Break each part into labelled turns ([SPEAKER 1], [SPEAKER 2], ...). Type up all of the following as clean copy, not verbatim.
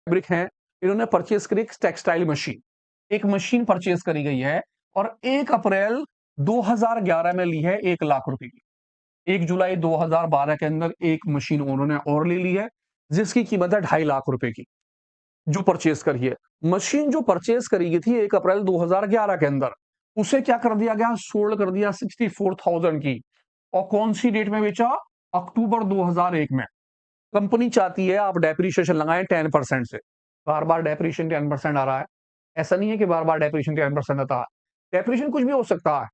[SPEAKER 1] Fabric है, इन्होंने purchase करी एक टेक्सटाइल मशीन, एक मशीन परचेज करी गई है और 1 अप्रैल 2011 में ली है 1 लाख रुपए की। 1 जुलाई 2012 के अंदर एक मशीन उन्होंने और ले ली है जिसकी कीमत है 2.5 लाख रुपए की, जो परचेज करी है। मशीन जो परचेज करी गई थी 1 अप्रैल 2011 के अंदर, उसे क्या कर दिया गया, सोल्ड कर दिया 64,000 की। और कौन सी डेट में बेचा, अक्टूबर 2001 में। कंपनी चाहती है आप डेप्रिसिएशन लगाएं 10% से, बार बार डेप्रिसिएशन 10% आ रहा है, ऐसा नहीं है कि बार बार डेप्रिसिएशन 10% आता है, डेप्रिसिएशन कुछ भी हो सकता है,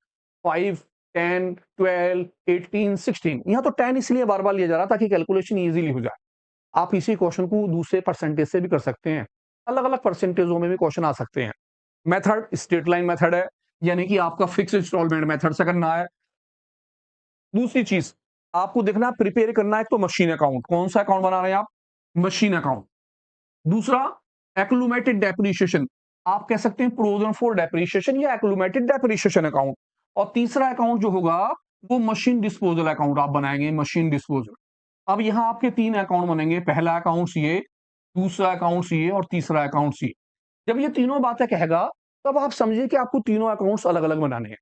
[SPEAKER 1] 5, 10, 12, 18, 16, यहाँ तो 10 इसलिए बार बार लिया जा रहा ताकि कैलकुलेशन इजीली हो जाए। आप इसी क्वेश्चन को दूसरे परसेंटेज से भी कर सकते हैं, अलग अलग परसेंटेजों में भी क्वेश्चन आ सकते हैं। मेथड स्ट्रेट लाइन मेथड है, यानी कि आपका फिक्स इंस्टॉलमेंट मेथड से करना है। दूसरी चीज आपको देखना, प्रिपेयर करना है तो मशीन अकाउंट, कौन सा अकाउंट बना रहे हैं आप, मशीन अकाउंट। दूसरा एक्लूमेटेड डेप्रिसिएशन, आप कह सकते हैं प्रोविजन फॉर डेप्रिसिएशन या एक्लूमेटेड डेप्रिसिएशन अकाउंट। और तीसरा अकाउंट जो होगा वो मशीन डिस्पोजल अकाउंट आप बनाएंगे, मशीन डिस्पोजल। अब यहां आपके 3 अकाउंट बनेंगे, पहला अकाउंट ये, दूसरा अकाउंट ये और तीसरा अकाउंट ये। जब ये तीनों बातें कहेगा तब आप समझिए कि आपको तीनों अकाउंट्स अलग अलग बनाने हैं।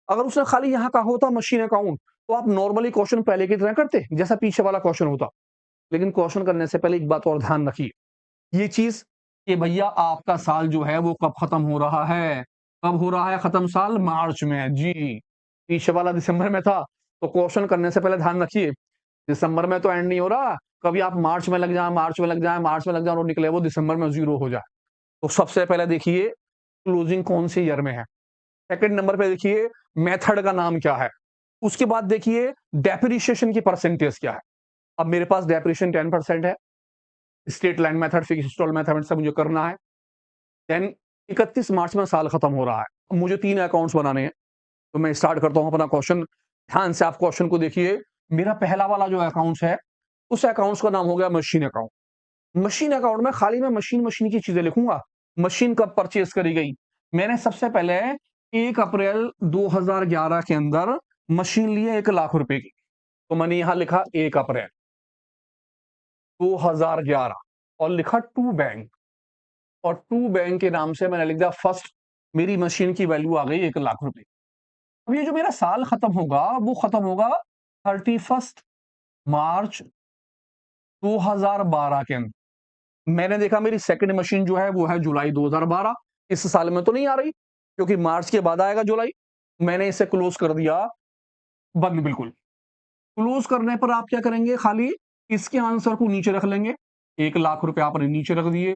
[SPEAKER 1] अगर उसने खाली यहां कहा होता मशीन अकाउंट, तो आप नॉर्मली क्वेश्चन पहले की तरह करते जैसा पीछे वाला क्वेश्चन होता। लेकिन क्वेश्चन करने से पहले एक बात और ध्यान रखिए, ये चीज कि भैया आपका साल जो है वो कब खत्म हो रहा है, कब हो रहा है खत्म साल, मार्च में जी। पीछे वाला दिसंबर में था, तो क्वेश्चन करने से पहले ध्यान रखिए दिसंबर में तो एंड नहीं हो रहा, कभी आप मार्च में लग जाए, मार्च में लग जाए, मार्च में लग जाए और निकले वो दिसंबर में 0 हो जाए। तो सबसे पहले देखिए क्लोजिंग कौन से ईयर में है। सेकंड नंबर पे देखिए मेथड का नाम क्या है। उसके बाद देखिए डेप्रिसिएशन की परसेंटेज क्या है। अब मेरे पास डेप्रिसिएशन 10% है, straight line method, fix install method से मुझे करना है। देन 31 मार्च में साल खत्म हो रहा है, अब मुझे 3 अकाउंट्स बनाने हैं। तो मैं स्टार्ट करता हूं अपना क्वेश्चन। ध्यान से आप क्वेश्चन को देखिए। मेरा पहला वाला जो अकाउंट्स है, उस अकाउंट्स का नाम हो गया मशीन अकाउंट। मशीन अकाउंट में खाली मैं मशीन मशीन की चीजें लिखूंगा। मशीन कब परचेज करी गई, मैंने सबसे पहले 1 अप्रैल 2011 के अंदर मशीन ली है 1 लाख रुपए की, तो मैंने यहां लिखा 1 अप्रैल 2011 और लिखा टू बैंक, और टू बैंक के नाम से मैंने लिख दिया फर्स्ट। मेरी मशीन की वैल्यू आ गई 1 लाख रुपए। अब ये जो मेरा साल खत्म होगा वो खत्म होगा 31 मार्च 2012 के अंदर। मैंने देखा मेरी सेकंड मशीन जो है वो है जुलाई 2012, इस साल में तो नहीं आ रही क्योंकि मार्च के बाद आएगा जुलाई। मैंने इसे क्लोज कर दिया, बंद बिल्कुल। क्लोज करने पर आप क्या करेंगे, खाली इसके आंसर को नीचे रख लेंगे, 1 लाख रुपए आपने नीचे रख दिए।